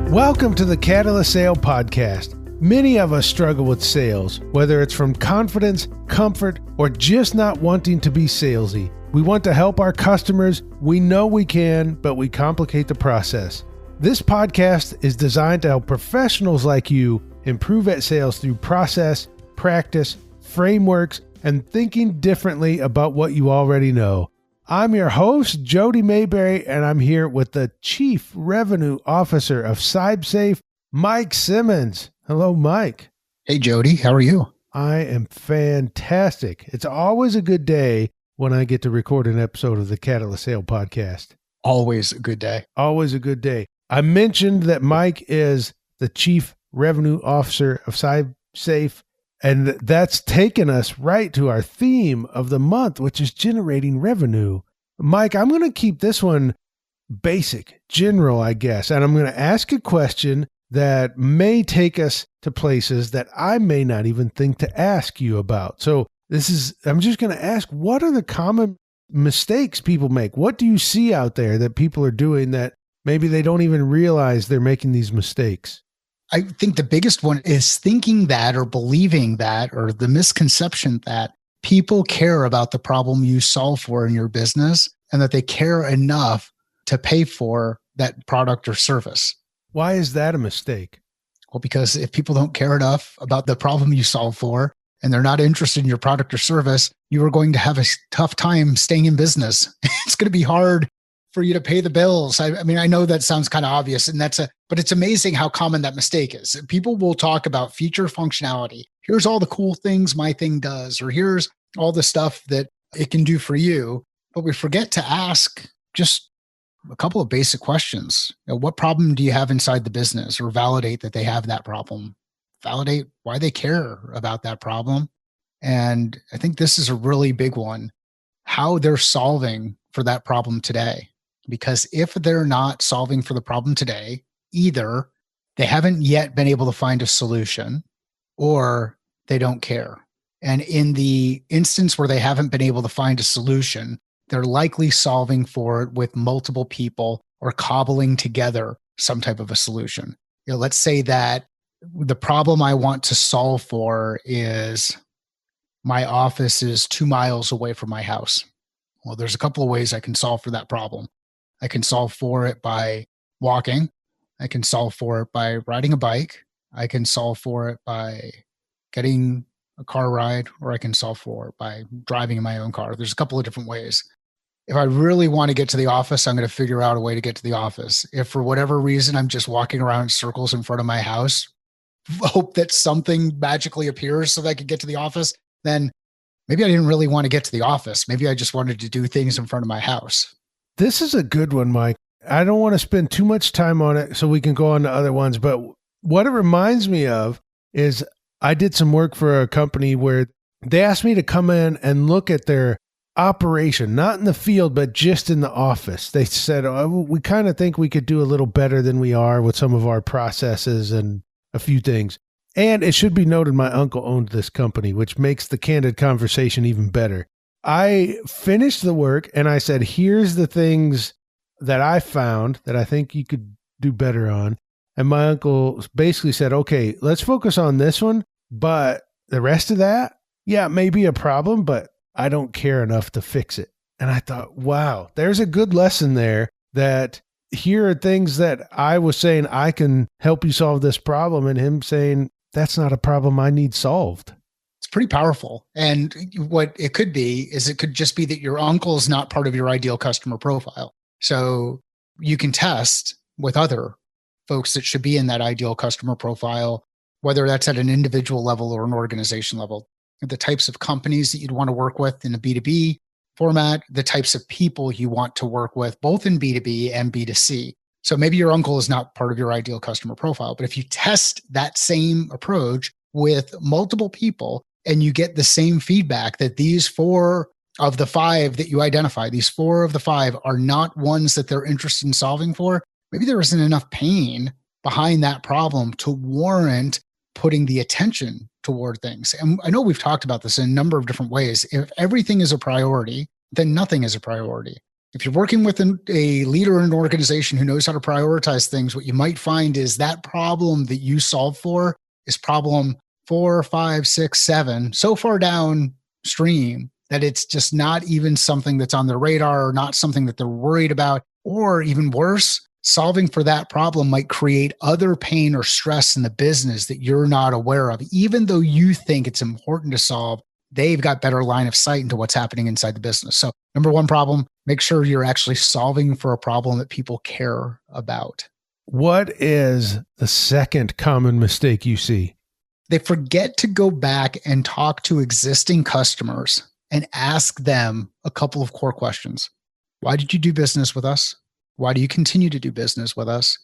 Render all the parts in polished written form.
Welcome to the Catalyst Sale Podcast. Many of us struggle with sales, whether it's from confidence, comfort, or just not wanting to be salesy. We want to help our customers. We know we can, but we complicate the process. This podcast is designed to help professionals like you improve at sales through process, practice, frameworks, and thinking differently about what you already know. I'm your host, Jody Mayberry, and I'm here with the Chief Revenue Officer of CyberSafe, Mike Simmons. Hello, Mike. Hey, Jody. How are you? I am fantastic. It's always a good day when I get to record an episode of the Catalyst Sale Podcast. Always a good day. Always a good day. I mentioned that Mike is the Chief Revenue Officer of CyberSafe, and that's taken us right to our theme of the month, which is generating revenue. Mike, I'm going to keep this one basic, general, I guess, and I'm going to ask a question that may take us to places that I may not even think to ask you about. So I'm just going to ask, what are the common mistakes people make? What do you see out there that people are doing that maybe they don't even realize they're making these mistakes? I think the biggest one is thinking that or believing that, or the misconception that people care about the problem you solve for in your business and that they care enough to pay for that product or service. Why is that a mistake? Well, because if people don't care enough about the problem you solve for and they're not interested in your product or service, you are going to have a tough time staying in business. It's going to be hard for you to pay the bills. I mean, I know that sounds kind of obvious, but it's amazing how common that mistake is. People will talk about feature functionality. Here's all the cool things my thing does, or here's all the stuff that it can do for you. But we forget to ask just a couple of basic questions. What problem do you have inside the business? Or validate that they have that problem. Validate why they care about that problem. And I think this is a really big one, how they're solving for that problem today. Because if they're not solving for the problem today, either they haven't yet been able to find a solution or they don't care. And in the instance where they haven't been able to find a solution, they're likely solving for it with multiple people or cobbling together some type of a solution. Let's say that the problem I want to solve for is my office is 2 miles away from my house. Well, there's a couple of ways I can solve for that problem. I can solve for it by walking. I can solve for it by riding a bike. I can solve for it by getting a car ride, or I can solve for it by driving in my own car. There's a couple of different ways. If I really want to get to the office, I'm going to figure out a way to get to the office. If for whatever reason I'm just walking around in circles in front of my house, hope that something magically appears so that I can get to the office, then maybe I didn't really want to get to the office. Maybe I just wanted to do things in front of my house. This is a good one, Mike. I don't want to spend too much time on it so we can go on to other ones. But what it reminds me of is I did some work for a company where they asked me to come in and look at their operation, not in the field, but just in the office. They said, oh, we kind of think we could do a little better than we are with some of our processes and a few things. And it should be noted, my uncle owned this company, which makes the candid conversation even better. I finished the work and I said, here's the things that I found that I think you could do better on. And my uncle basically said, okay, let's focus on this one, but the rest of that, yeah, it may be a problem, but I don't care enough to fix it. And I thought, wow, there's a good lesson there, that here are things that I was saying, I can help you solve this problem, and him saying, that's not a problem I need solved. It's pretty powerful. And what it could be is it could just be that your uncle is not part of your ideal customer profile. So you can test with other folks that should be in that ideal customer profile, whether that's at an individual level or an organization level, the types of companies that you'd want to work with in a B2B format, the types of people you want to work with, both in B2B and B2C. So maybe your uncle is not part of your ideal customer profile, but if you test that same approach with multiple people and you get the same feedback that these 4 of the 5 that you identify, these 4 of the 5 are not ones that they're interested in solving for, maybe there isn't enough pain behind that problem to warrant putting the attention toward things. And I know we've talked about this in a number of different ways. If everything is a priority, then nothing is a priority. If you're working with a leader in an organization who knows how to prioritize things, what you might find is that problem that you solve for is problem 4, 5, 6, 7, so far downstream that it's just not even something that's on their radar or not something that they're worried about. Or even worse, solving for that problem might create other pain or stress in the business that you're not aware of. Even though you think it's important to solve, they've got better line of sight into what's happening inside the business. So number one problem, make sure you're actually solving for a problem that people care about. What is the second common mistake you see? They forget to go back and talk to existing customers and ask them a couple of core questions. Why did you do business with us? Why do you continue to do business with us?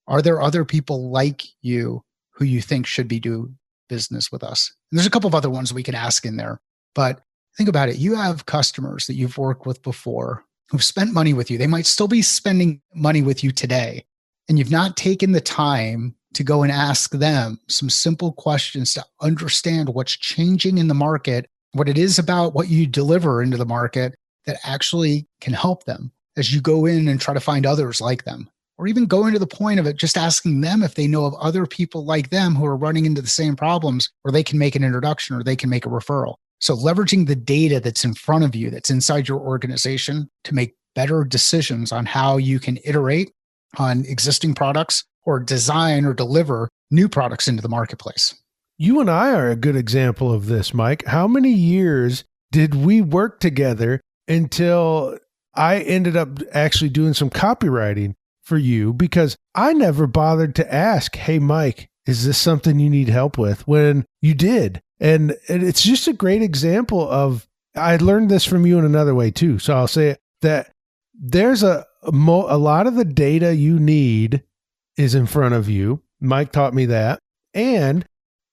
Are there other people like you who you think should be doing business with us? And there's a couple of other ones we can ask in there, but think about it. You have customers that you've worked with before who've spent money with you. They might still be spending money with you today, and you've not taken the time to go and ask them some simple questions to understand what's changing in the market, what it is about what you deliver into the market that actually can help them as you go in and try to find others like them. Or even going to the point of it, just asking them if they know of other people like them who are running into the same problems, or they can make an introduction or they can make a referral. So leveraging the data that's in front of you, that's inside your organization, to make better decisions on how you can iterate on existing products or design or deliver new products into the marketplace. You and I are a good example of this, Mike. How many years did we work together until I ended up actually doing some copywriting for you? Because I never bothered to ask, hey, Mike, is this something you need help with? When you did. And it's just a great example of, I learned this from you in another way too. So I'll say that there's a lot of the data you need is in front of you. Mike taught me that. And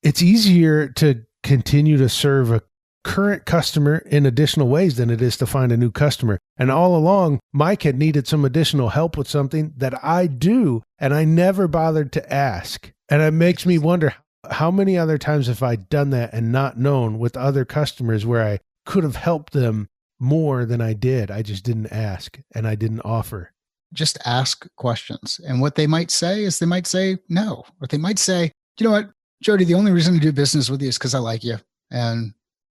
it's easier to continue to serve a current customer in additional ways than it is to find a new customer. And all along, Mike had needed some additional help with something that I do, and I never bothered to ask. And it makes me wonder, how many other times have I done that and not known with other customers where I could have helped them more than I did? I just didn't ask and I didn't offer. Just ask questions. And what they might say is they might say no. Or they might say, you know what, Jody, the only reason to do business with you is because I like you. And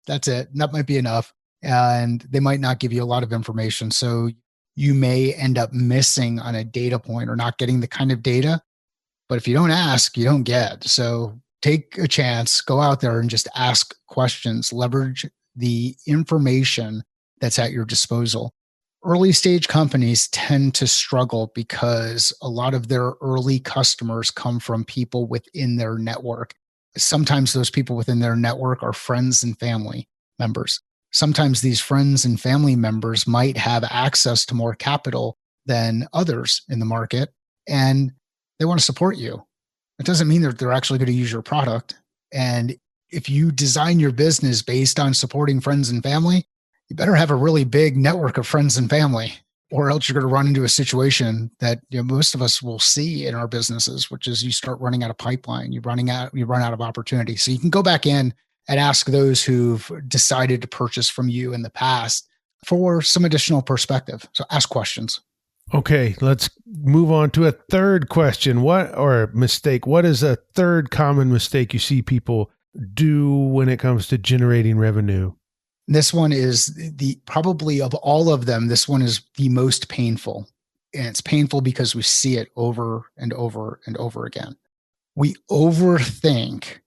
that's it. And that might be enough. And they might not give you a lot of information. So you may end up missing on a data point or not getting the kind of data. But if you don't ask, you don't get. So take a chance, go out there and just ask questions, leverage the information that's at your disposal. Early stage companies tend to struggle because a lot of their early customers come from people within their network. Sometimes those people within their network are friends and family members. Sometimes these friends and family members might have access to more capital than others in the market, and they want to support you. It doesn't mean that they're actually going to use your product. And if you design your business based on supporting friends and family, you better have a really big network of friends and family, or else you're going to run into a situation that most of us will see in our businesses, which is you start running out of pipeline, you run out of opportunity. So you can go back in and ask those who've decided to purchase from you in the past for some additional perspective. So ask questions. Okay, let's move on to a third question. What is a third common mistake you see people do when it comes to generating revenue? This one is probably of all of them, this one is the most painful. And it's painful because we see it over and over and over again. We overthink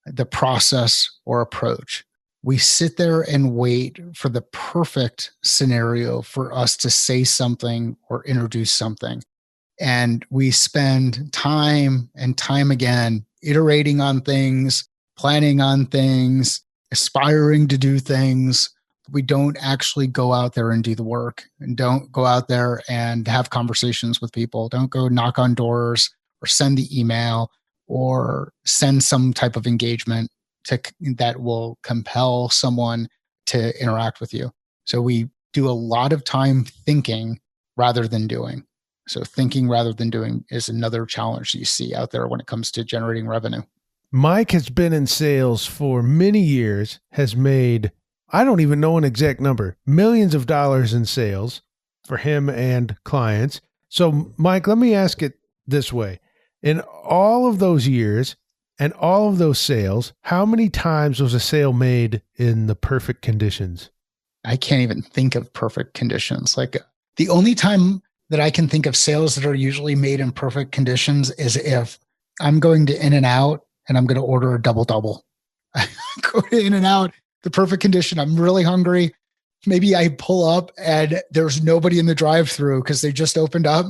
the process or approach. We sit there and wait for the perfect scenario for us to say something or introduce something. And we spend time and time again iterating on things, planning on things, aspiring to do things. We don't actually go out there and do the work, and don't go out there and have conversations with people. Don't go knock on doors or send the email or send some type of engagement that will compel someone to interact with you. So we do a lot of time thinking rather than doing. So thinking rather than doing is another challenge that you see out there when it comes to generating revenue. Mike has been in sales for many years, has made, I don't even know an exact number, millions of dollars in sales. for him and clients. So, Mike, let me ask it this way. In all of those years and all of those sales, how many times was a sale made in the perfect conditions? I can't even think of perfect conditions. Like the only time that I can think of sales that are usually made in perfect conditions is if I'm going to In-N-Out and I'm going to order a double. I go to In-N-Out, the perfect condition. I'm really hungry. Maybe I pull up and there's nobody in the drive-through because they just opened up,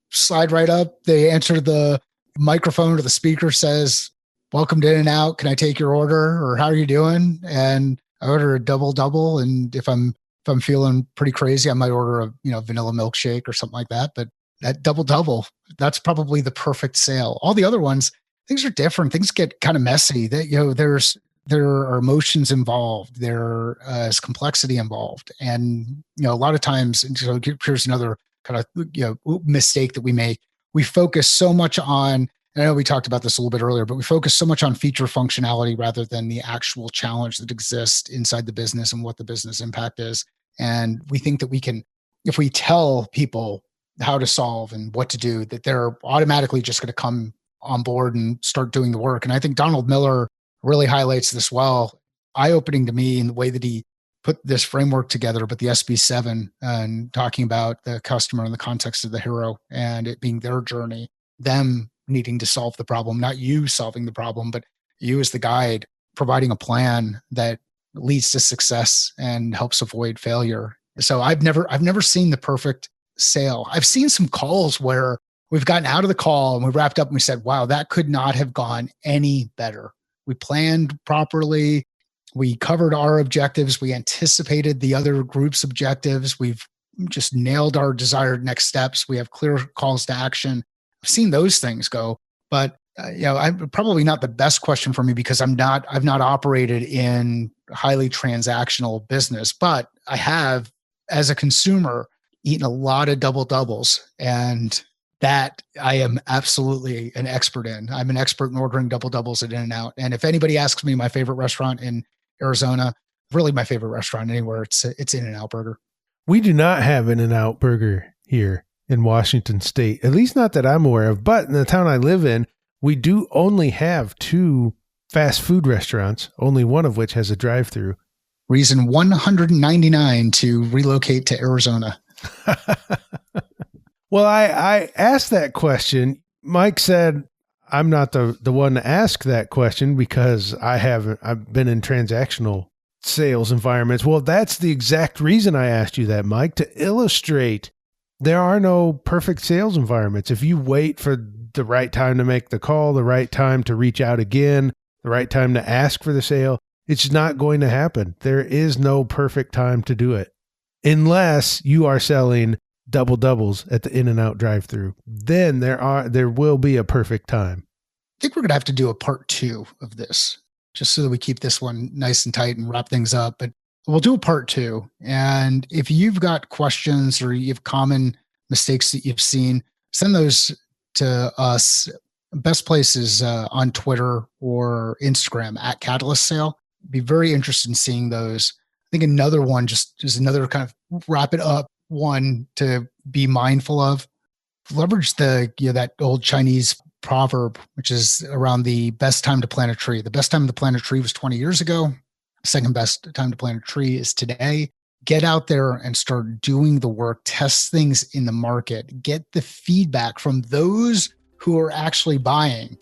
slide right up. They answer the microphone or the speaker says, "Welcome to In-N-Out. Can I take your order?" Or "How are you doing?" And I order a double. And if I'm feeling pretty crazy, I might order a vanilla milkshake or something like that. But that double, that's probably the perfect sale. All the other ones, things are different. Things get kind of messy. That there are emotions involved. There is complexity involved, and a lot of times. And so here's another kind of mistake that we make. We focus so much on. And I know we talked about this a little bit earlier, but we focus so much on feature functionality rather than the actual challenge that exists inside the business and what the business impact is. And we think that we can, if we tell people how to solve and what to do, that they're automatically just going to come on board and start doing the work. And I think Donald Miller really highlights this well, eye-opening to me in the way that he put this framework together, but the SB7 and talking about the customer in the context of the hero and it being their journey, them needing to solve the problem, not you solving the problem, but you as the guide providing a plan that leads to success and helps avoid failure. So I've never seen the perfect sale. I've seen some calls where we've gotten out of the call and we wrapped up and we said, wow, that could not have gone any better. We planned properly. We covered our objectives. We anticipated the other group's objectives. We've just nailed our desired next steps. We have clear calls to action. I've seen those things go, but I'm probably not the best question for me because I've not operated in highly transactional business, but I have, as a consumer, eaten a lot of doubles, and that I am absolutely an expert in. I'm an expert in ordering doubles at In-N-Out. And if anybody asks me my favorite restaurant in Arizona, really my favorite restaurant anywhere, it's In-N-Out Burger. We do not have In-N-Out Burger here in Washington State, at least not that I'm aware of. But in the town I live in, we do only have 2 fast food restaurants, only one of which has a drive-through. Reason 199 to relocate to Arizona. Well, I asked that question. Mike said I'm not the one to ask that question because I've been in transactional sales environments. Well, that's the exact reason I asked you that, Mike, to illustrate there are no perfect sales environments. If you wait for the right time to make the call, the right time to reach out again, the right time to ask for the sale, it's not going to happen. There is no perfect time to do it unless you are selling doubles at the In-N-Out drive-through. Then there will be a perfect time. I think we're going to have to do a part 2 of this just so that we keep this one nice and tight and wrap things up. But we'll do a part 2. And if you've got questions or you have common mistakes that you've seen, send those to us. Best place is on Twitter or Instagram at Catalyst Sale. Be very interested in seeing those. I think another one just is another kind of wrap it up one to be mindful of. Leverage that old Chinese proverb, which is around the best time to plant a tree. The best time to plant a tree was 20 years ago. Second best time to plant a tree is today. Get out there and start doing the work, test things in the market, get the feedback from those who are actually buying.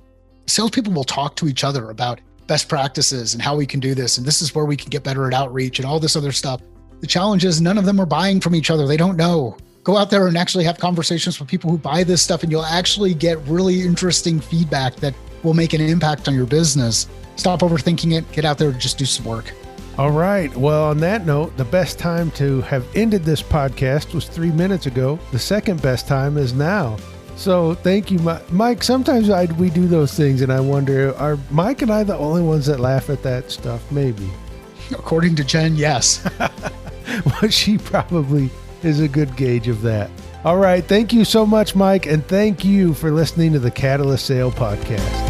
Salespeople will talk to each other about best practices and how we can do this. And this is where we can get better at outreach and all this other stuff. The challenge is none of them are buying from each other. They don't know. Go out there and actually have conversations with people who buy this stuff, and you'll actually get really interesting feedback that will make an impact on your business. Stop overthinking it. Get out there and just do some work. All right. Well, on that note, the best time to have ended this podcast was 3 minutes ago. The second best time is now. So thank you, Mike. Sometimes we do those things, and I wonder, are Mike and I the only ones that laugh at that stuff? Maybe. According to Jen, yes. Well, she probably is a good gauge of that. All right. Thank you so much, Mike. And thank you for listening to the Catalyst Sale Podcast.